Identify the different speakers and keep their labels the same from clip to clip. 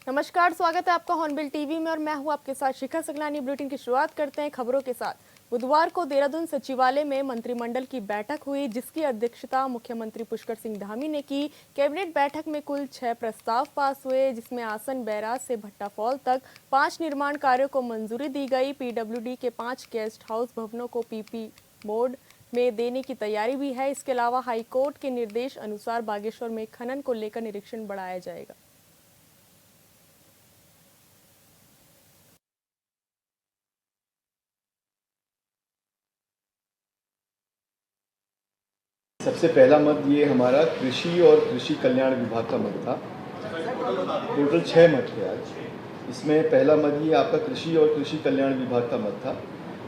Speaker 1: नमस्कार, स्वागत है आपका हॉर्नबिल टीवी में और मैं हूं आपके साथ शिखा सकलानी। बुलेटिन की शुरुआत करते हैं खबरों के साथ। बुधवार को देहरादून सचिवालय में मंत्रिमंडल की बैठक हुई, जिसकी अध्यक्षता मुख्यमंत्री पुष्कर सिंह धामी ने की। कैबिनेट बैठक में कुल 6 प्रस्ताव पास हुए, जिसमें आसन बैराज से भट्टा फॉल तक 5 निर्माण कार्यों को मंजूरी दी गई। पीडब्ल्यूडी के 5 गेस्ट हाउस भवनों को पीपी मोड में देने की तैयारी भी है। इसके अलावा हाईकोर्ट के निर्देश अनुसार बागेश्वर में खनन को लेकर निरीक्षण बढ़ाया जाएगा।
Speaker 2: सबसे पहला मत ये हमारा कृषि और कृषि कल्याण विभाग का मत था। टोटल 6 मत थे आज। इसमें पहला मत ये आपका कृषि और कृषि कल्याण विभाग का मत था।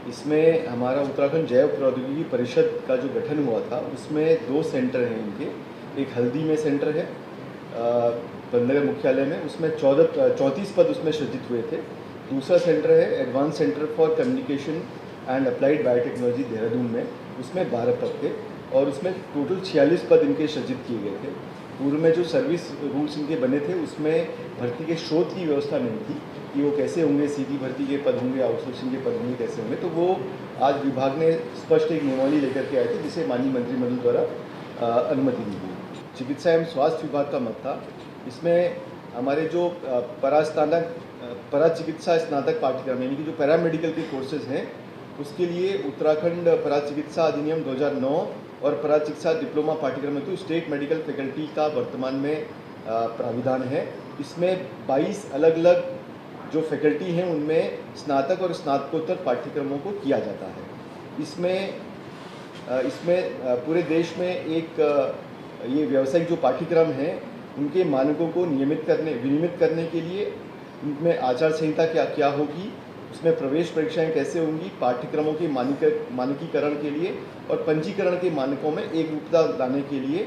Speaker 2: इसमें हमारा उत्तराखंड जैव प्रौद्योगिकी परिषद का जो गठन हुआ था, उसमें 2 सेंटर हैं इनके। एक हल्दी में सेंटर है बंदरगाह मुख्यालय में, उसमें 34 पद उसमें सृजित हुए थे। दूसरा सेंटर है advance centre for communication and applied biotechnology Dehradun में, उसमें 12 पद थे और उसमें टोटल 46 पद इनके सृजित किए गए थे। पूर्व में जो सर्विस रूल्स इनके बने थे, उसमें भर्ती के स्रोत की व्यवस्था नहीं थी कि वो कैसे होंगे, सीधी भर्ती के पद होंगे, आउटसोर्सिंग के पद होंगे, कैसे होंगे। तो वो आज विभाग ने स्पष्ट एक नियमावली लेकर के आए थे, जिसे माननीय मंत्रिमंडल द्वारा अनुमति दी गई। चिकित्सा एवं स्वास्थ्य विभाग का मत था। इसमें हमारे जो परा चिकित्सा स्नातक पाठ्यक्रम यानी कि जो पैरामेडिकल के कोर्सेज हैं, उसके लिए उत्तराखंड परा चिकित्सा अधिनियम 2009 और परा चिकित्सा डिप्लोमा पाठ्यक्रम में तो स्टेट मेडिकल फैकल्टी का वर्तमान में प्राविधान है। इसमें 22 अलग अलग जो फैकल्टी हैं, उनमें स्नातक और स्नातकोत्तर पाठ्यक्रमों को किया जाता है। इसमें पूरे देश में एक ये व्यावसायिक जो पाठ्यक्रम हैं, उनके मानकों को विनियमित करने के लिए उनमें आचार संहिता क्या होगी, उसमें प्रवेश परीक्षाएं कैसे होंगी, पाठ्यक्रमों के मानकीकरण के लिए और पंजीकरण के मानकों में एक रूपता लाने के लिए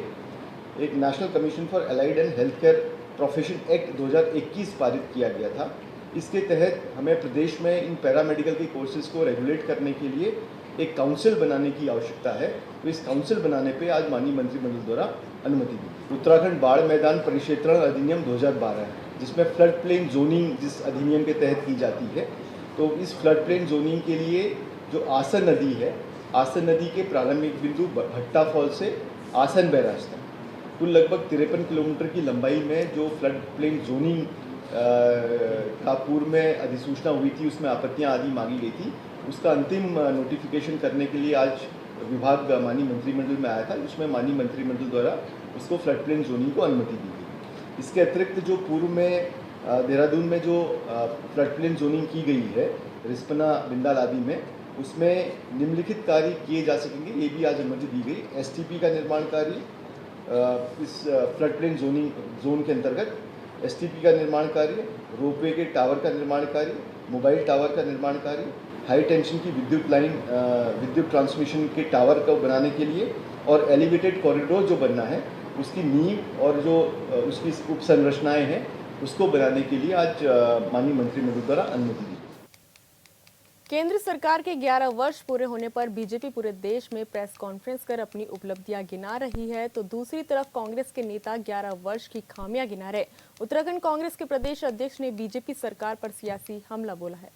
Speaker 2: एक national commission for allied and health care profession act 2021 पारित किया गया था। इसके तहत हमें प्रदेश में इन पैरामेडिकल के कोर्सेज को रेगुलेट करने के लिए एक काउंसिल बनाने की आवश्यकता है। तो इस काउंसिल बनाने पे आज माननीय मंत्रिमंडल द्वारा अनुमति दी। उत्तराखंड बाढ़ मैदान परिक्षेत्रण अधिनियम 2012 है, जिसमें फ्लड प्लेन जोनिंग जिस अधिनियम के तहत की जाती है। तो इस फ्लड प्लेन जोनिंग के लिए जो आसन नदी है, आसन नदी के प्रारंभिक बिंदु भट्टा फॉल से आसन बैराज तक कुल लगभग 53 किलोमीटर की लंबाई में जो फ्लड प्लेन जोनिंग का पूर्व में अधिसूचना हुई थी, उसमें आपत्तियां आदि मांगी गई थी, उसका अंतिम नोटिफिकेशन करने के लिए आज विभाग माननीय मंत्रिमंडल में आया था। उसमें माननीय मंत्रिमंडल द्वारा उसको फ्लड प्लेन जोनिंग को अनुमति दी गई। इसके अतिरिक्त जो पूर्व में देहरादून में जो फ्लड प्लेन जोनिंग की गई है रिस्पना बिंदाल आदि में, उसमें निम्नलिखित कार्य किए जा सकेंगे, ये भी आज अनुमति दी गई। एसटीपी का निर्माण कार्य इस फ्लड प्लेन जोन के अंतर्गत एसटीपी का निर्माण कार्य, रोपवे के टावर का निर्माण कार्य, मोबाइल टावर का निर्माण कार्य, हाई टेंशन की विद्युत ट्रांसमिशन के टावर को बनाने के लिए और एलिवेटेड कॉरिडोर जो बनना है, उसकी नींव और जो उसकी उप संरचनाएँ हैं, उसको बनाने के लिए आज माननीय मंत्रिमंडल द्वारा अनुमति दी।
Speaker 1: केंद्र सरकार के 11 वर्ष पूरे होने पर बीजेपी पूरे देश में प्रेस कॉन्फ्रेंस कर अपनी उपलब्धियां गिना रही है, तो दूसरी तरफ कांग्रेस के नेता 11 वर्ष की खामियां गिना रहे। उत्तराखंड कांग्रेस के प्रदेश अध्यक्ष ने बीजेपी सरकार पर सियासी हमला बोला है।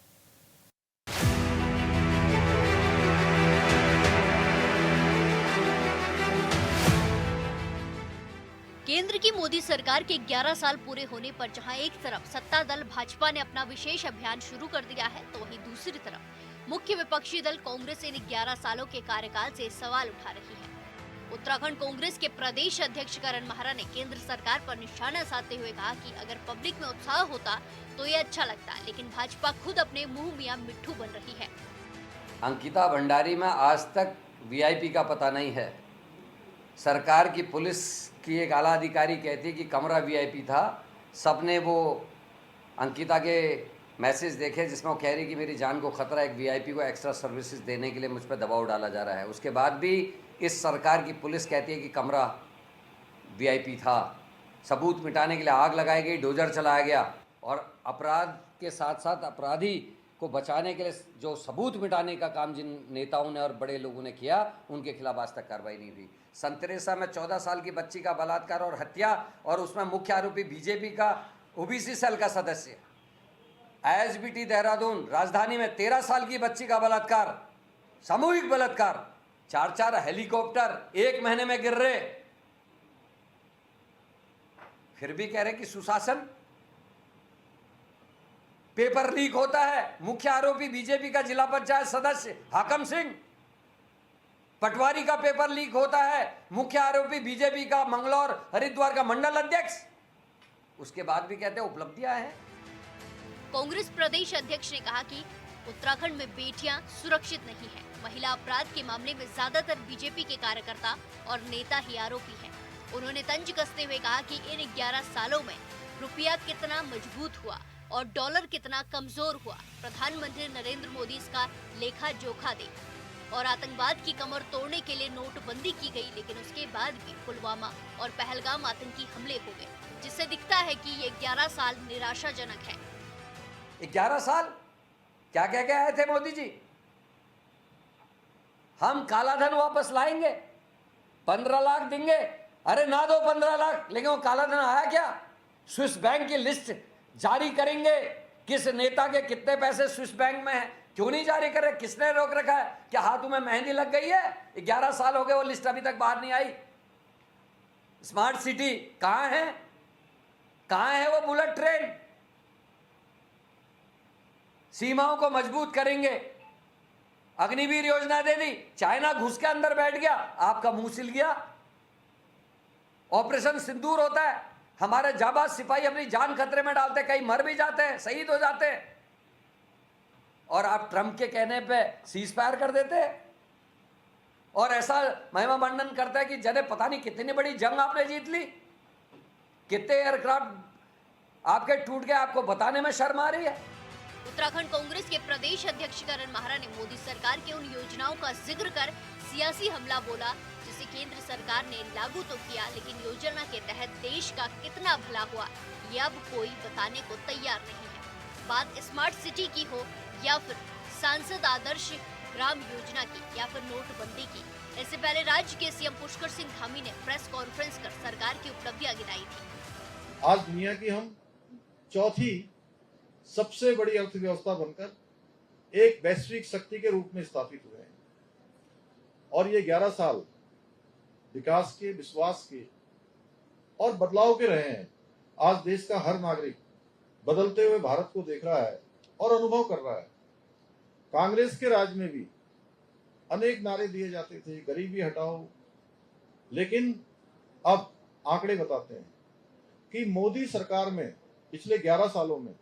Speaker 3: केंद्र की मोदी सरकार के 11 साल पूरे होने पर जहां एक तरफ सत्ता दल भाजपा ने अपना विशेष अभियान शुरू कर दिया है, तो वहीं दूसरी तरफ मुख्य विपक्षी दल कांग्रेस इन 11 सालों के कार्यकाल से सवाल उठा रही है। उत्तराखंड कांग्रेस के प्रदेश अध्यक्ष करण माहरा ने केंद्र सरकार पर निशाना साधते हुए कहा कि अगर पब्लिक में उत्साह होता तो ये अच्छा लगता, लेकिन भाजपा खुद अपने मुंह मियां मिट्ठू बन रही है।
Speaker 4: अंकिता भंडारी में आज तक वीआईपी का पता नहीं है। सरकार की पुलिस की एक आला अधिकारी कहती है कि कमरा वीआईपी था। सबने वो अंकिता के मैसेज देखे जिसमें वो कह रही कि मेरी जान को खतरा है, एक वीआईपी को एक्स्ट्रा सर्विसेज देने के लिए मुझ पर दबाव डाला जा रहा है। उसके बाद भी इस सरकार की पुलिस कहती है कि कमरा वीआईपी था। सबूत मिटाने के लिए आग लगाई गई, डोजर चलाया गया और अपराध के साथ साथ अपराधी को बचाने के लिए जो सबूत मिटाने का काम जिन नेताओं ने और बड़े लोगों ने किया, उनके खिलाफ आज तक कार्रवाई नहीं हुई। संतरेसा में 14 साल की बच्ची का बलात्कार और हत्या और उसमें मुख्य आरोपी बीजेपी का ओबीसी सेल का सदस्य, आईएसबीटी देहरादून राजधानी में 13 साल की बच्ची का बलात्कार, सामूहिक बलात्कार, 4 हेलीकॉप्टर 1 महीने में गिर रहे, फिर भी कह रहे कि सुशासन। पेपर लीक होता है, मुख्य आरोपी बीजेपी का जिला पंचायत सदस्य हाकम सिंह, पटवारी का पेपर लीक होता है, मुख्य आरोपी बीजेपी का मंगलौर हरिद्वार का मंडल अध्यक्ष, उसके बाद भी कहते हैं उपलब्धियां हैं।
Speaker 3: कांग्रेस प्रदेश अध्यक्ष ने कहा कि उत्तराखंड में बेटियां सुरक्षित नहीं हैं। महिला अपराध के मामले में ज्यादातर बीजेपी के कार्यकर्ता और नेता ही आरोपी हैं। उन्होंने तंज कसते हुए कहा कि इन 11 सालों में रुपया कितना मजबूत हुआ और डॉलर कितना कमजोर हुआ, प्रधानमंत्री नरेंद्र मोदी इसका लेखा जोखा दे। और आतंकवाद की कमर तोड़ने के लिए नोटबंदी की गई, लेकिन उसके बाद भी पुलवामा और पहलगाम आतंकी हमले हो गए, जिससे दिखता है कि ये 11 साल निराशाजनक है।
Speaker 4: 11 साल क्या कह के आए थे मोदी जी? हम काला धन वापस लाएंगे, 15 लाख देंगे। अरे ना दो 15 लाख, लेकिन वो काला धन आया क्या? स्विस बैंक की लिस्ट जारी करेंगे, किस नेता के कितने पैसे स्विस बैंक में हैं, क्यों नहीं जारी कर रहे? किसने रोक रखा है? क्या हाथों में मेहंदी लग गई है? 11 साल हो गए, वो लिस्ट अभी तक बाहर नहीं आई। स्मार्ट सिटी कहां है? कहां है वो बुलेट ट्रेन? सीमाओं को मजबूत करेंगे, अग्निवीर योजना दे दी, चाइना घुस के अंदर बैठ गया, आपका मुंह सिल गया। ऑपरेशन सिंदूर होता है, हमारे जाबाज सिपाही अपनी जान खतरे में डालते, कई मर भी जाते हैं, शहीद हो जाते हैं, और आप ट्रंप के कहने पे सीज फायर कर देते हैं और ऐसा महिमा मंडन करता है कि जने पता नहीं कितनी बड़ी जंग आपने जीत ली, कितने एयरक्राफ्ट आपके टूट गए, आपको बताने में शर्म आ रही है।
Speaker 3: उत्तराखंड कांग्रेस के प्रदेश अध्यक्ष करण माहरा ने मोदी सरकार के उन योजनाओं का जिक्र कर सियासी हमला बोला, जिसे केंद्र सरकार ने लागू तो किया, लेकिन योजना के तहत देश का कितना भला हुआ ये अब कोई बताने को तैयार नहीं है। बात स्मार्ट सिटी की हो या फिर सांसद आदर्श ग्राम योजना की या फिर नोटबंदी की, इससे पहले राज्य के सीएम पुष्कर सिंह धामी ने प्रेस कॉन्फ्रेंस कर सरकार की उपलब्धियां गिनाई थी।
Speaker 5: आज दुनिया की हम चौथी सबसे बड़ी अर्थव्यवस्था बनकर एक वैश्विक शक्ति के रूप में स्थापित हुए हैं, और ये 11 साल विकास के, विश्वास के और बदलाव के रहे हैं। आज देश का हर नागरिक बदलते हुए भारत को देख रहा है और अनुभव कर रहा है। कांग्रेस के राज में भी अनेक नारे दिए जाते थे, गरीबी हटाओ, लेकिन अब आंकड़े बताते हैं कि मोदी सरकार में पिछले 11 सालों में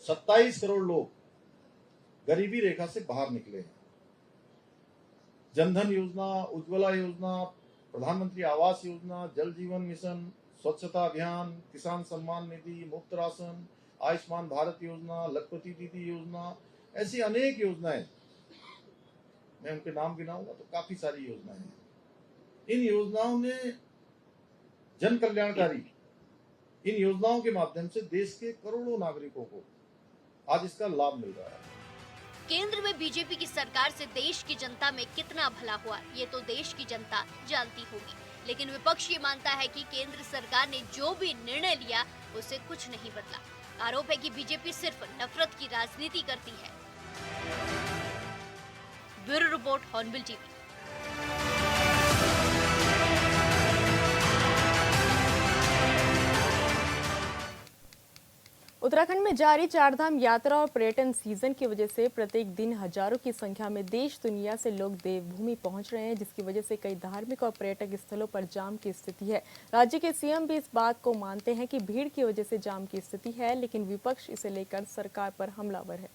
Speaker 5: 27 करोड़ लोग गरीबी रेखा से बाहर निकले हैं। जनधन योजना, उज्ज्वला योजना, प्रधानमंत्री आवास योजना, जल जीवन मिशन, स्वच्छता अभियान, किसान सम्मान निधि, मुफ्त राशन, आयुष्मान भारत योजना, लखपति दीदी योजना, ऐसी अनेक योजनाएं, मैं उनके नाम गिनाऊंगा तो काफी सारी योजनाएं हैं। इन योजनाओं ने जन कल्याणकारी, इन योजनाओं के माध्यम से देश के करोड़ों नागरिकों को आज इसका लाभ मिल रहा है।
Speaker 3: केंद्र में बीजेपी की सरकार से देश की जनता में कितना भला हुआ ये तो देश की जनता जानती होगी, लेकिन विपक्ष ये मानता है कि केंद्र सरकार ने जो भी निर्णय लिया उससे कुछ नहीं बदला। आरोप है कि बीजेपी सिर्फ नफरत की राजनीति करती है। Bureau report, hornbill TV.
Speaker 1: Uttarakhand में जारी चारधाम यात्रा और पर्यटन सीजन की वजह से प्रत्येक दिन हजारों की संख्या में देश दुनिया से लोग देवभूमि पहुंच रहे हैं, जिसकी वजह से कई धार्मिक और पर्यटक स्थलों पर जाम की स्थिति है। राज्य के सीएम भी इस बात को मानते हैं कि भीड़ की वजह से जाम की स्थिति है, लेकिन विपक्ष इसे लेकर सरकार पर हमलावर है।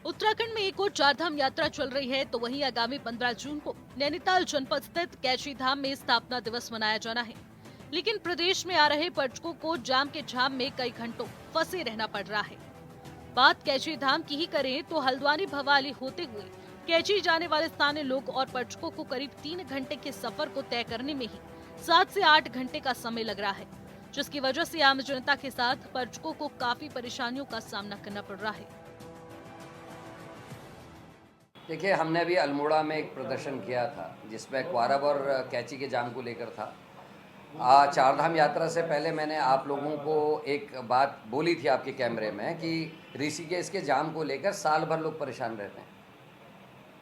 Speaker 6: उत्तराखंड में एक और चारधाम यात्रा चल रही है, तो वहीं आगामी 15 जून को नैनीताल जनपद स्थित कैची धाम में स्थापना दिवस मनाया जाना है। लेकिन प्रदेश में आ रहे पर्यटकों को जाम के जाम में कई घंटों फंसे रहना पड़ रहा है। बात कैची धाम की ही करें तो हल्द्वानी भवाली होते हुए कैची जाने वाले स्थानीय लोग और पर्यटकों को करीब 3 घंटे के सफर को तय करने में ही 7 से 8 घंटे का समय लग रहा है, जिसकी वजह से आम जनता के साथ पर्यटकों को काफी परेशानियों का सामना करना पड़ रहा है।
Speaker 4: देखिए, हमने अभी अल्मोड़ा में एक प्रदर्शन किया था जिसमें क्वारब और कैंची के जाम को लेकर था। चारधाम यात्रा से पहले मैंने आप लोगों को एक बात बोली थी आपके कैमरे में कि ऋषिकेश के जाम को लेकर साल भर लोग परेशान रहते हैं,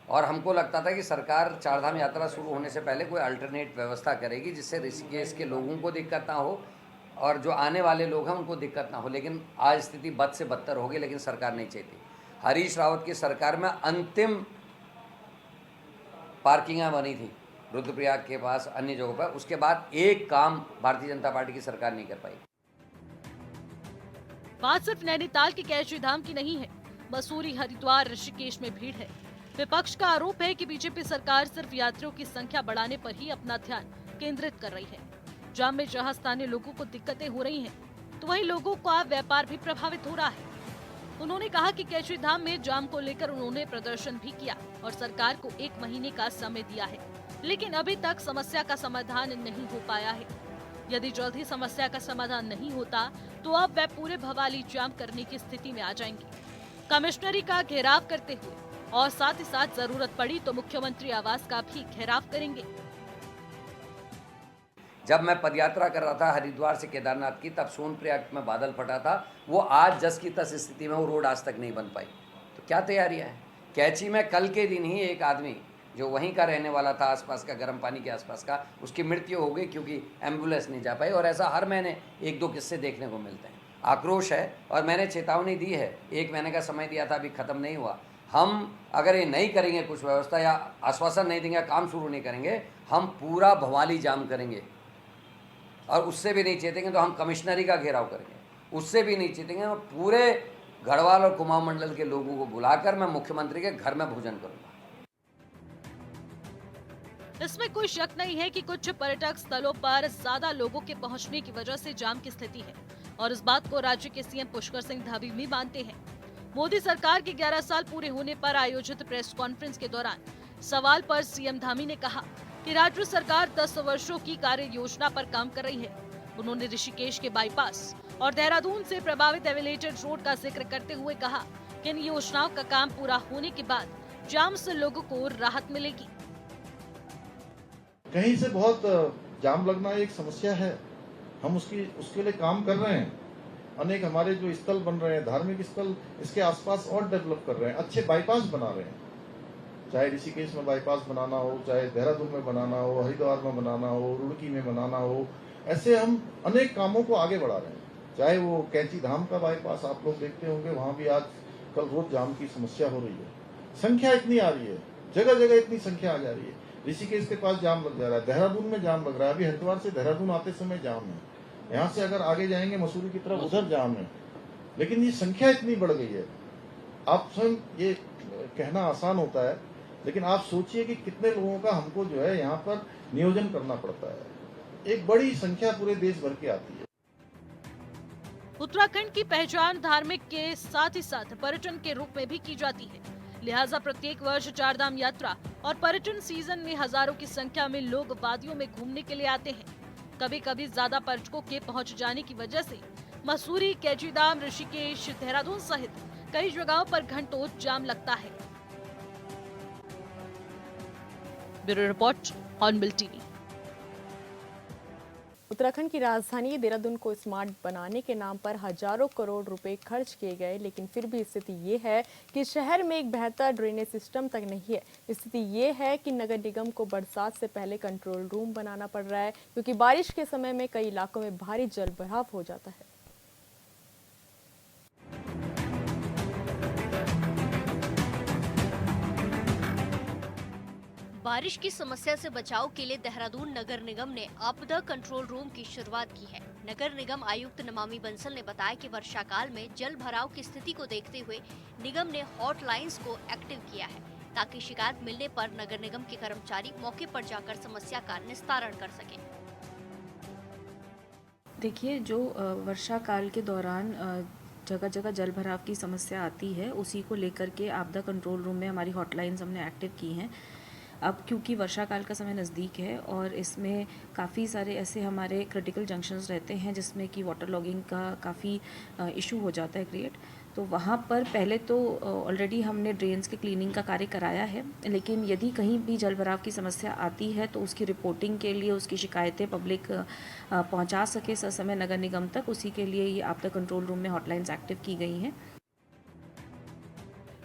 Speaker 4: और हमको लगता था कि सरकार चारधाम यात्रा शुरू होने से पहले कोई अल्टरनेट व्यवस्था करेगी जिससे ऋषिकेश के लोगों को दिक्कत ना हो और जो आने वाले लोग हैं उनको दिक्कत ना हो। लेकिन आज स्थिति बद से बदतर हो गई, लेकिन सरकार नहीं चाहती। हरीश रावत की सरकार में अंतिम पार्किंगें बनी थी रुद्रप्रयाग के पास, अन्य जगहों पर, उसके बाद एक काम भारतीय जनता पार्टी की सरकार नहीं कर पाई।
Speaker 6: बात सिर्फ नैनीताल के कैची धाम की नहीं है, मसूरी, हरिद्वार, ऋषिकेश में भीड़ है। विपक्ष का आरोप है कि बीजेपी सरकार सिर्फ यात्रियों की संख्या बढ़ाने पर ही अपना ध्यान केंद्रित कर रही है। जाम में जहां स्थानीय लोगों को दिक्कतें हो रही हैं, तो वहीं लोगों का व्यापार भी प्रभावित हो रहा है। उन्होंने कहा कि कैची धाम में जाम को लेकर उन्होंने प्रदर्शन भी किया और सरकार को 1 महीने का समय दिया है, लेकिन अभी तक समस्या का समाधान नहीं हो पाया है। यदि जल्द ही समस्या का समाधान नहीं होता तो अब वे पूरे भवाली जाम करने की स्थिति में आ जाएंगे। कमिश्नरी का घेराव करते हुए और साथ ही साथ जरूरत पड़ी तो मुख्यमंत्री आवास का भी घेराव करेंगे।
Speaker 4: जब मैं पदयात्रा कर रहा था हरिद्वार से केदारनाथ की, तब सोनप्रयाग में बादल फटा था। वो आज जस की तस स्थिति में वो रोड आज तक नहीं बन पाई। तो क्या तैयारियां हैं? कैची में कल के दिन ही एक आदमी जो वहीं का रहने वाला था, आसपास का, गर्म पानी के आसपास का, उसकी मृत्यु हो गई क्योंकि एम्बुलेंस नहीं जा पाई। और ऐसा हर महीने 1-2 किस्से देखने को मिलते हैं। आक्रोश है और मैंने चेतावनी दी है, 1 महीने का समय दिया था, अभी खत्म नहीं हुआ। हम अगर ये नहीं करेंगे कुछ व्यवस्था या आश्वासन नहीं देंगे, काम शुरू नहीं करेंगे, हम पूरा भवाली जाम करेंगे। और उससे भी नहीं चेतेंगे तो हम कमिश्नरी का घेराव करेंगे। उससे भी नहीं चेतेंगे तो पूरे गढ़वाल और कुमाऊं मंडल के लोगों को बुलाकर मैं मुख्यमंत्री के घर में भोजन करूंगा।
Speaker 6: इसमें कोई शक नहीं है कि कुछ पर्यटक स्थलों पर ज्यादा लोगों के पहुंचने की वजह से जाम की स्थिति है, और इस बात को राज्य के सीएम पुष्कर सिंह धामी भी मानते हैं। मोदी सरकार के 11 साल पूरे होने पर आयोजित प्रेस कॉन्फ्रेंस के दौरान सवाल पर सीएम धामी ने कहा कि राज्य सरकार 10 वर्षों की कार्य योजना पर काम कर रही है। उन्होंने ऋषिकेश के बाईपास और देहरादून से प्रभावित एलिवेटेड रोड का जिक्र करते हुए कहा कि इन योजनाओं का काम पूरा होने के बाद जाम से लोगों को राहत मिलेगी।
Speaker 5: कहीं से बहुत जाम लगना एक समस्या है, हम उसके लिए काम कर रहे हैं। अनेक हमारे जो स्थल बन रहे हैं, धार्मिक स्थल, इसके आसपास और डेवलप कर रहे हैं, अच्छे बाईपास बना रहे हैं। चाहे ऋषिकेश में बाईपास बनाना हो, चाहे देहरादून में बनाना हो, हरिद्वार में बनाना हो, रुड़की में बनाना हो, ऐसे हम अनेक कामों को आगे बढ़ा रहे हैं। चाहे वो कैंची धाम का बाईपास आप लोग देखते होंगे, वहां भी आज कल रोज जाम की समस्या हो रही है। संख्या इतनी आ रही है, जगह जगह इतनी संख्या आ जा रही है। ऋषिकेश के पास जाम लग जा रहा है, देहरादून में जाम लग रहा है, अभी हरिद्वार से देहरादून आते समय जाम है, यहाँ से अगर आगे जाएंगे मसूरी की तरफ उधर जाम है। लेकिन ये संख्या इतनी बढ़ गई है, आप स्वयं ये कहना आसान होता है, लेकिन आप सोचिए कि कितने लोगों का हमको जो है यहाँ पर नियोजन करना पड़ता है। एक बड़ी संख्या पूरे देश भर की आती है।
Speaker 6: उत्तराखंड की पहचान धार्मिक के साथ ही साथ पर्यटन के रूप में भी की जाती है, लिहाजा प्रत्येक वर्ष चारधाम यात्रा और पर्यटन सीजन में हजारों की संख्या में लोग वादियों में घूमने के लिए आते हैं। कभी कभी ज्यादा पर्यटकों के पहुंच जाने की वजह से मसूरी, कैचीधाम, ऋषिकेश, देहरादून सहित कई जगहों पर घंटों जाम लगता है। Bureau report, hornbill TV.
Speaker 1: Uttarakhand की राजधानी देहरादून को स्मार्ट बनाने के नाम पर हजारों करोड़ रुपए खर्च किए गए, लेकिन फिर भी स्थिति ये है कि शहर में एक बेहतर ड्रेनेज सिस्टम तक नहीं है। स्थिति ये है कि नगर निगम को बरसात से पहले कंट्रोल रूम बनाना पड़ रहा है, क्योंकि बारिश के समय में कई इलाकों में भारी जल भराव हो जाता है।
Speaker 3: बारिश की समस्या से बचाव के लिए देहरादून नगर निगम ने आपदा कंट्रोल रूम की शुरुआत की है। नगर निगम आयुक्त नमामि बंसल ने बताया कि वर्षा काल में जल भराव की स्थिति को देखते हुए निगम ने हॉटलाइंस को एक्टिव किया है, ताकि शिकायत मिलने पर नगर निगम के कर्मचारी मौके पर जाकर समस्या का निस्तारण कर सकें।
Speaker 7: देखिए, जो वर्षा काल के दौरान जगह जगह जल भराव की समस्या आती है, उसी को लेकर के आपदा कंट्रोल रूम में हमारी हॉटलाइंस हमने एक्टिव की हैं। अब क्योंकि वर्षा काल का समय नज़दीक है और इसमें काफ़ी सारे ऐसे हमारे क्रिटिकल जंक्शंस रहते हैं जिसमें कि वाटर लॉगिंग का काफ़ी इशू हो जाता है क्रिएट, तो वहाँ पर पहले तो ऑलरेडी हमने ड्रेन्स के क्लीनिंग का कार्य कराया है, लेकिन यदि कहीं भी जल भराव की समस्या आती है तो उसकी रिपोर्टिंग के लिए, उसकी शिकायतें पब्लिक पहुँचा सके ससमय नगर निगम तक, उसी के लिए ये आपदा कंट्रोल रूम में हॉटलाइंस एक्टिव की गई हैं।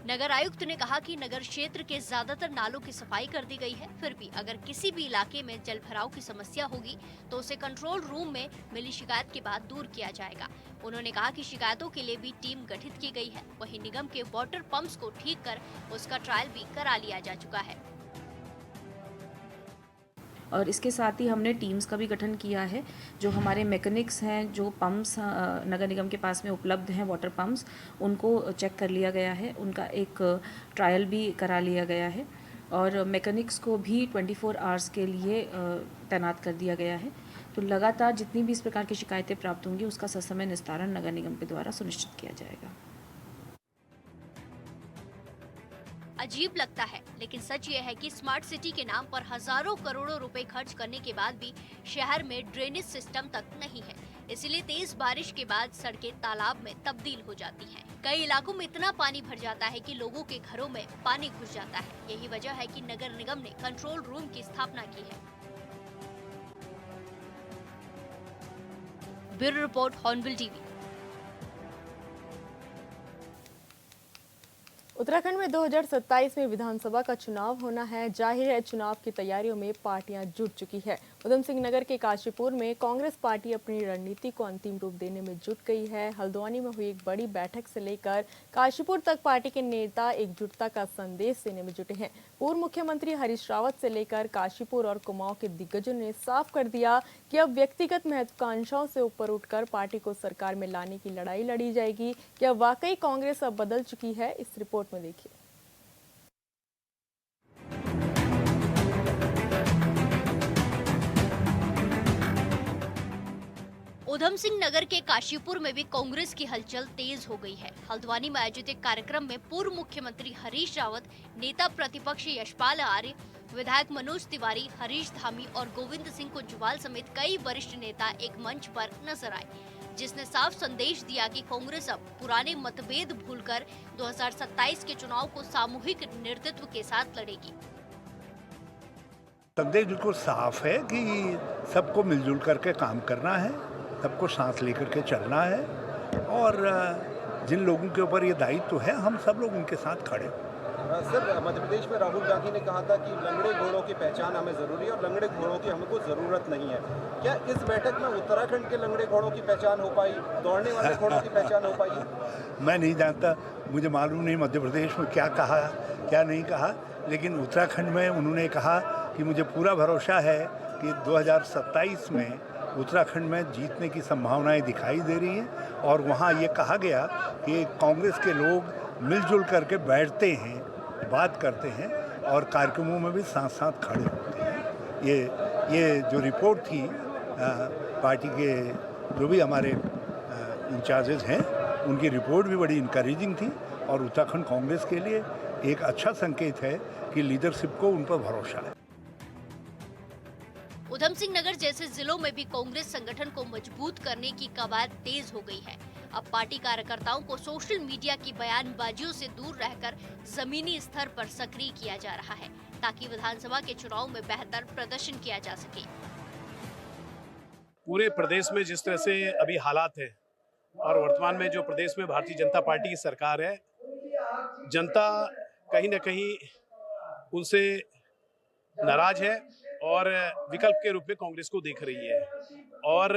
Speaker 3: नगर आयुक्त ने कहा कि नगर क्षेत्र के ज्यादातर नालों की सफाई कर दी गई है। फिर भी अगर किसी भी इलाके में जल भराव की समस्या होगी तो उसे कंट्रोल रूम में मिली शिकायत के बाद दूर किया जाएगा। उन्होंने कहा कि शिकायतों के लिए भी टीम गठित की गई है। वहीं निगम के वाटर पंप्स को ठीक कर उसका ट्रायल भी करा लिया जा चुका है।
Speaker 7: और इसके साथ ही हमने टीम्स का भी गठन किया है। जो हमारे मैकेनिक्स हैं, जो पंप्स नगर निगम के पास में उपलब्ध हैं, वाटर पंप्स, उनको चेक कर लिया गया है, उनका एक ट्रायल भी करा लिया गया है और मैकेनिक्स को भी 24 आवर्स के लिए तैनात कर दिया गया है। तो लगातार जितनी भी इस प्रकार की शिकायतें प्राप्त होंगी उसका ससमय निस्तारण नगर निगम के द्वारा सुनिश्चित किया जाएगा।
Speaker 3: अजीब लगता है, लेकिन सच ये है कि स्मार्ट सिटी के नाम पर हजारों करोड़ों रुपए खर्च करने के बाद भी शहर में ड्रेनेज सिस्टम तक नहीं है। इसलिए तेज बारिश के बाद सड़कें तालाब में तब्दील हो जाती हैं। कई इलाकों में इतना पानी भर जाता है कि लोगों के घरों में पानी घुस जाता है। यही वजह है कि नगर निगम ने कंट्रोल रूम की स्थापना की है। Bureau report, hornbill TV.
Speaker 1: Uttarakhand में 2027 में विधानसभा का चुनाव होना है। जाहिर है चुनाव की तैयारियों में पार्टियां जुट चुकी है। उधम सिंह नगर के काशीपुर में कांग्रेस पार्टी अपनी रणनीति को अंतिम रूप देने में जुट गई है। हल्द्वानी में हुई एक बड़ी बैठक से लेकर काशीपुर तक पार्टी के नेता एकजुटता का संदेश देने में जुटे हैं। पूर्व मुख्यमंत्री हरीश रावत से लेकर काशीपुर और कुमाऊं के दिग्गजों ने साफ कर दिया कि अब व्यक्तिगत महत्वाकांक्षाओं से ऊपर उठकर पार्टी को सरकार में लाने की लड़ाई लड़ी जाएगी। क्या वाकई कांग्रेस अब बदल चुकी है? इस रिपोर्ट में देखिए।
Speaker 3: उधम सिंह नगर के काशीपुर में भी कांग्रेस की हलचल तेज हो गई है। हल्द्वानी में आयोजित एक कार्यक्रम में पूर्व मुख्यमंत्री हरीश रावत, नेता प्रतिपक्ष यशपाल आर्य, विधायक मनोज तिवारी, हरीश धामी और गोविंद सिंह कुंजवाल समेत कई वरिष्ठ नेता एक मंच पर नजर आए, जिसने साफ संदेश दिया कि कांग्रेस अब पुराने मतभेद भूलकर 2027 के चुनाव को सामूहिक नेतृत्व के साथ लड़ेगी।
Speaker 8: संदेश बिल्कुल साफ है कि सबको मिलजुल करके काम करना है, सबको सांस लेकर के चलना है और जिन लोगों के ऊपर ये दायित्व है हम सब लोग उनके साथ खड़े।
Speaker 9: सर, मध्य प्रदेश में राहुल गांधी ने कहा था कि लंगड़े घोड़ों की पहचान हमें ज़रूरी है और लंगड़े घोड़ों की हमको ज़रूरत नहीं है। क्या इस बैठक में उत्तराखंड के लंगड़े घोड़ों की पहचान हो पाई, दौड़ने वाले घोड़ों की पहचान हो पाई?
Speaker 8: मैं नहीं जानता, मुझे मालूम नहीं मध्य प्रदेश में क्या कहा क्या नहीं कहा, लेकिन उत्तराखंड में उन्होंने कहा कि मुझे पूरा भरोसा है कि 2027 में उत्तराखंड में जीतने की संभावनाएं दिखाई दे रही हैं और वहाँ ये कहा गया कि कांग्रेस के लोग मिलजुल करके बैठते हैं, बात करते हैं और कार्यक्रमों में भी साथ साथ खड़े होते हैं। ये जो रिपोर्ट थी पार्टी के जो भी हमारे इंचार्जेस हैं उनकी रिपोर्ट भी बड़ी इनकरेजिंग थी और उत्तराखंड कांग्रेस के लिए एक अच्छा संकेत है कि लीडरशिप को उन पर भरोसा है।
Speaker 3: उधम सिंह नगर जैसे जिलों में भी कांग्रेस संगठन को मजबूत करने की कवायद तेज हो गई है। अब पार्टी कार्यकर्ताओं को सोशल मीडिया की बयानबाजियों से दूर रहकर जमीनी स्तर पर सक्रिय किया जा रहा है ताकि विधानसभा के चुनाव में बेहतर प्रदर्शन किया जा सके।
Speaker 10: पूरे प्रदेश में जिस तरह से अभी हालात है और वर्तमान में जो प्रदेश में भारतीय जनता पार्टी की सरकार है, जनता कहीं न कहीं उनसे नाराज है और विकल्प के रूप में कांग्रेस को देख रही है और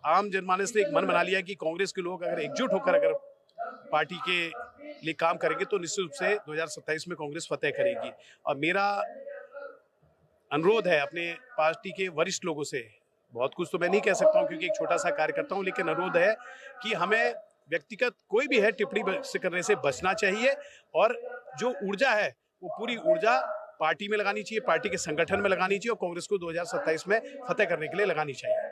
Speaker 10: आम जनमानस ने एक मन बना लिया कि कांग्रेस के लोग अगर एकजुट होकर अगर पार्टी के लिए काम करेंगे तो निश्चित रूप से 2027 में कांग्रेस फतेह करेगी। और मेरा अनुरोध है अपने पार्टी के वरिष्ठ लोगों से, बहुत कुछ तो मैं नहीं कह सकता हूं क्योंकि एक छोटा सा कार्यकर्ता हूं, लेकिन अनुरोध है कि हमें व्यक्तिगत कोई भी है टिप्पणी से करने से बचना चाहिए और जो ऊर्जा है वो पूरी ऊर्जा पार्टी में लगानी चाहिए, पार्टी के संगठन में लगानी चाहिए और कांग्रेस को 2027 में फतेह करने के लिए लगानी चाहिए।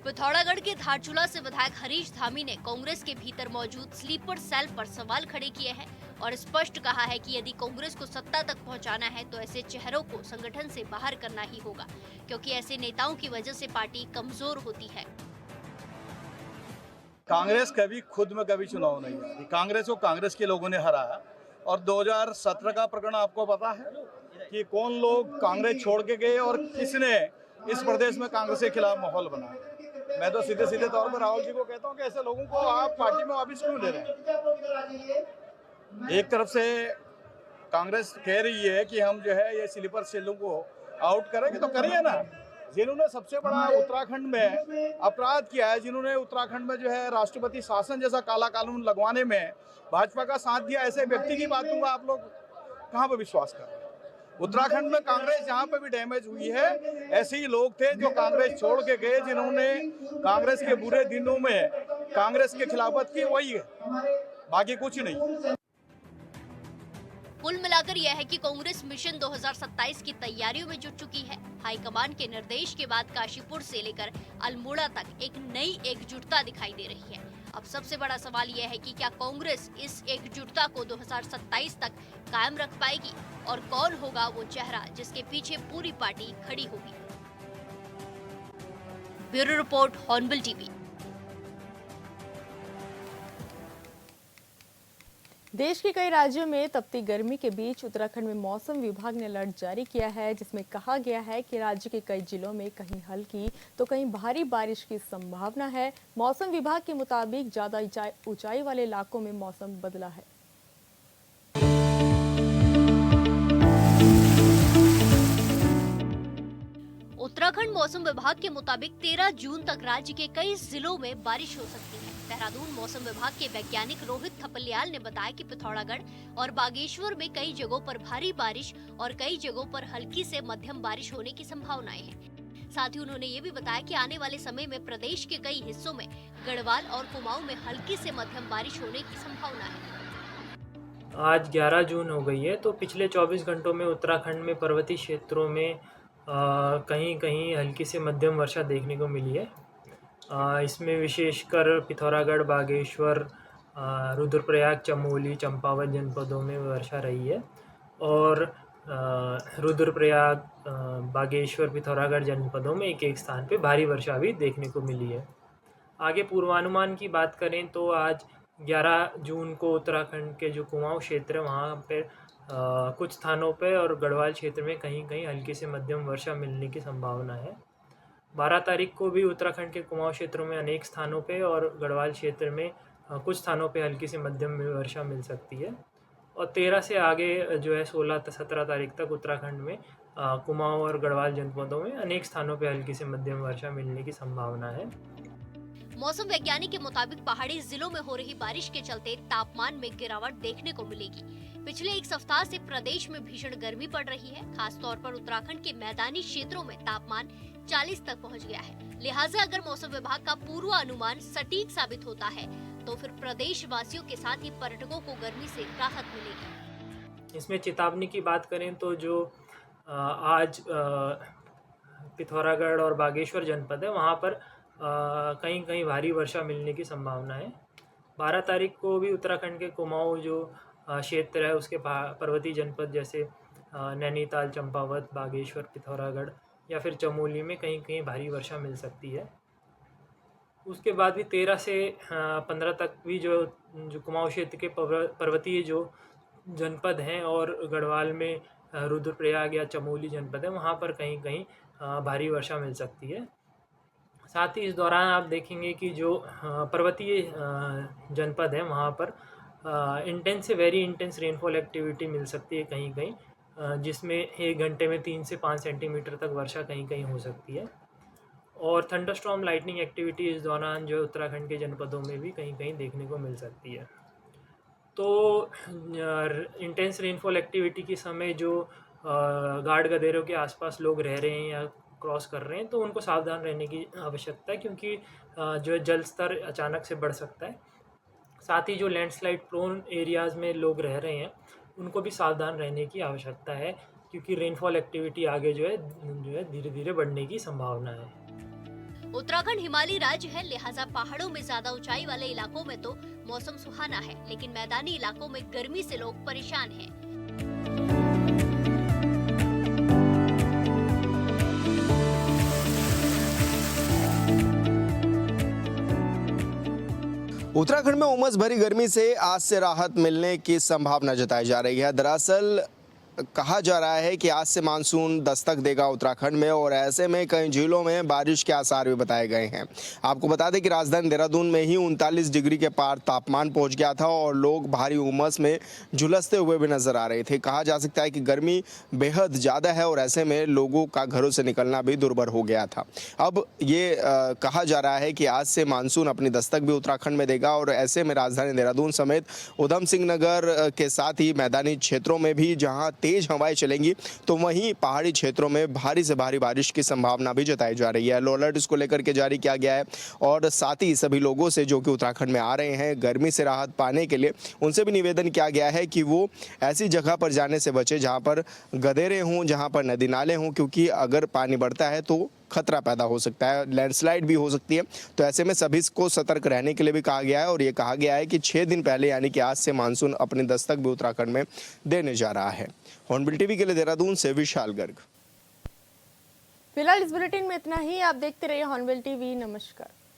Speaker 3: पिथौरागढ़ के धारचूला से विधायक हरीश धामी ने कांग्रेस के भीतर मौजूद स्लीपर सेल पर सवाल खड़े किए हैं और स्पष्ट कहा है कि यदि कांग्रेस को सत्ता तक पहुंचाना है तो ऐसे चेहरों को संगठन से बाहर करना ही होगा, क्योंकि ऐसे नेताओं की वजह से पार्टी कमजोर होती है।
Speaker 11: कांग्रेस कभी खुद में कभी चुनाव नहीं हारी। कांग्रेस को कांग्रेस के लोगों ने हराया। और 2017 का प्रकरण आपको पता है कि कौन लोग कांग्रेस छोड़ के गए और किसने इस प्रदेश में कांग्रेस के खिलाफ माहौल बनाया। मैं तो सीधे सीधे तौर पर राहुल जी को कहता हूं कि ऐसे लोगों को आप पार्टी में वापिस क्यों ले रहे हैं। एक तरफ से कांग्रेस कह रही है कि हम जो है ये स्लीपर सेलों को आउट करेंगे, तो करिए ना। जिन्होंने सबसे बड़ा उत्तराखंड में अपराध किया है, जिन्होंने उत्तराखंड में जो है राष्ट्रपति शासन जैसा काला कानून लगवाने में भाजपा का साथ दिया, ऐसे व्यक्ति की बातों का आप लोग कहाँ पर विश्वास कर रहे हैं। उत्तराखंड में कांग्रेस जहाँ पे भी डैमेज हुई है, ऐसे ही लोग थे जो कांग्रेस छोड़ के गए, जिन्होंने कांग्रेस के बुरे दिनों में कांग्रेस के खिलाफत की, वही है, बाकी कुछ नहीं।
Speaker 3: कुल मिलाकर यह है कि कांग्रेस मिशन 2027 की तैयारियों में जुट चुकी है। हाईकमान के निर्देश के बाद काशीपुर से लेकर अल्मोड़ा तक एक नई एकजुटता दिखाई दे रही है। अब सबसे बड़ा सवाल यह है कि क्या कांग्रेस इस एकजुटता को 2027 तक कायम रख पाएगी और कौन होगा वो चेहरा जिसके पीछे पूरी पार्टी खड़ी होगी। Bureau report, hornbill TV.
Speaker 1: देश के कई राज्यों में तपती गर्मी के बीच उत्तराखंड में मौसम विभाग ने अलर्ट जारी किया है, जिसमें कहा गया है कि राज्य के कई जिलों में कहीं हल्की तो कहीं भारी बारिश की संभावना है। मौसम विभाग के मुताबिक ज्यादा ऊंचाई वाले इलाकों में मौसम बदला है।
Speaker 3: उत्तराखंड मौसम विभाग के मुताबिक 13 जून तक राज्य के कई जिलों में बारिश हो सकती है। देहरादून मौसम विभाग के वैज्ञानिक रोहित थपलियाल ने बताया कि पिथौरागढ़ और बागेश्वर में कई जगहों पर भारी बारिश और कई जगहों पर हल्की से मध्यम बारिश होने की संभावनाएं हैं। साथ ही उन्होंने ये भी बताया कि आने वाले समय में प्रदेश के कई हिस्सों में गढ़वाल और कुमाऊं में हल्की से मध्यम बारिश होने की संभावना है।
Speaker 12: आज 11 जून हो गई है, तो पिछले 24 घंटों में उत्तराखंड में पर्वतीय क्षेत्रों में कहीं कहीं हल्की से मध्यम वर्षा देखने को मिली है। इसमें विशेषकर पिथौरागढ़, बागेश्वर, रुद्रप्रयाग, चमोली, चंपावत जनपदों में वर्षा रही है और रुद्रप्रयाग, बागेश्वर, पिथौरागढ़ जनपदों में एक एक स्थान पे भारी वर्षा भी देखने को मिली है। आगे पूर्वानुमान की बात करें तो आज 11 जून को उत्तराखंड के जो कुमाऊं क्षेत्र है वहाँ पे कुछ स्थानों पे और गढ़वाल क्षेत्र में कहीं कहीं हल्की से मध्यम वर्षा मिलने की संभावना है। 12 तारीख को भी उत्तराखंड के कुमाऊं क्षेत्रों में अनेक स्थानों पे और गढ़वाल क्षेत्र में कुछ स्थानों पे हल्की से मध्यम वर्षा मिल सकती है। और 13 से आगे जो है 16-17 तारीख तक उत्तराखंड में कुमाऊं और गढ़वाल जनपदों में अनेक स्थानों पे हल्की से मध्यम वर्षा मिलने की संभावना है।
Speaker 3: मौसम वैज्ञानिक के मुताबिक पहाड़ी जिलों में हो रही बारिश के चलते तापमान में गिरावट देखने को मिलेगी। पिछले एक सप्ताह से प्रदेश में भीषण गर्मी पड़ रही है। खास तौर पर उत्तराखंड के मैदानी क्षेत्रों में तापमान 40 तक पहुंच गया है। लिहाजा अगर मौसम विभाग का पूर्वानुमान सटीक साबित होता है तो फिर प्रदेश वासियों के साथ ही पर्यटकों को गर्मी से राहत मिलेगी।
Speaker 12: इसमें चेतावनी की बात करें तो जो आज पिथौरागढ़ और बागेश्वर जनपद है वहाँ पर कहीं कहीं भारी वर्षा मिलने की संभावना है। 12 तारीख को भी उत्तराखंड के कुमाऊं जो क्षेत्र है उसके पर्वतीय जनपद जैसे नैनीताल, चंपावत, बागेश्वर, पिथौरागढ़ या फिर चमोली में कहीं कहीं भारी वर्षा मिल सकती है। उसके बाद भी 13 से 15 तक भी जो कुमाऊं क्षेत्र के पर्वतीय जो जनपद हैं और गढ़वाल में रुद्रप्रयाग या चमोली जनपद है वहाँ पर कहीं कहीं भारी वर्षा मिल सकती है। साथ ही इस दौरान आप देखेंगे कि जो पर्वतीय जनपद है वहाँ पर इंटेंस से वेरी इंटेंस रेनफॉल एक्टिविटी मिल सकती है कहीं कहीं, जिसमें 1 घंटे में 3 से 5 सेंटीमीटर तक वर्षा कहीं कहीं हो सकती है। और थंडरस्टॉर्म लाइटनिंग एक्टिविटी इस दौरान जो उत्तराखंड के जनपदों में भी कहीं कहीं देखने को मिल सकती है। तो इंटेंस रेनफॉल एक्टिविटी के समय जो गाढ़ गदेरों के आसपास लोग रह रहे हैं या क्रॉस कर रहे हैं तो उनको सावधान रहने की आवश्यकता है, क्योंकि जो जल स्तर अचानक से बढ़ सकता है। साथ ही जो लैंडस्लाइड प्रोन एरियाज़ में लोग रह रहे हैं उनको भी सावधान रहने की आवश्यकता है, क्योंकि रेनफॉल एक्टिविटी आगे जो है धीरे धीरे बढ़ने की संभावना है।
Speaker 3: उत्तराखंड हिमालयी राज्य है, लिहाजा पहाड़ों में ज्यादा ऊंचाई वाले इलाकों में तो मौसम सुहाना है, लेकिन मैदानी इलाकों में गर्मी से लोग परेशान हैं।
Speaker 13: उत्तराखंड में उमस भरी गर्मी से आज से राहत मिलने की संभावना जताई जा रही है। दरअसल कहा जा रहा है कि आज से मानसून दस्तक देगा उत्तराखंड में और ऐसे में कई जिलों में बारिश के आसार भी बताए गए हैं। आपको बता दें कि राजधानी देहरादून में ही 39 डिग्री के पार तापमान पहुंच गया था और लोग भारी उमस में झुलसते हुए भी नजर आ रहे थे। कहा जा सकता है कि गर्मी बेहद ज़्यादा है और ऐसे में लोगों का घरों से निकलना भी दुर्भर हो गया था। अब ये कहा जा रहा है कि आज से मानसून अपनी दस्तक भी उत्तराखंड में देगा और ऐसे में राजधानी देहरादून समेत उधम सिंह नगर के साथ ही मैदानी क्षेत्रों में भी जहाँ तेज हवाएं चलेंगी तो वहीं पहाड़ी क्षेत्रों में भारी से भारी बारिश की संभावना भी जताई जा रही है। येलो अलर्ट इसको लेकर के जारी किया गया है और साथ ही सभी लोगों से जो कि उत्तराखंड में आ रहे हैं गर्मी से राहत पाने के लिए उनसे भी निवेदन किया गया है कि वो ऐसी जगह पर जाने से बचे जहां पर गदेरे हों, जहां पर नदी नाले हों, क्योंकि अगर पानी बढ़ता है तो खतरा पैदा हो सकता है, लैंडस्लाइड भी हो सकती है। तो ऐसे में सभी को सतर्क रहने के लिए भी कहा गया है और ये कहा गया है कि 6 दिन पहले यानी कि आज से मानसून अपनी दस्तक भी उत्तराखंड में देने जा रहा है। हॉर्नबिल टीवी के लिए देहरादून से विशाल गर्ग।
Speaker 1: फिलहाल इस बुलेटिन में इतना ही। आप देखते रहिए हॉर्नबिल टीवी। नमस्कार।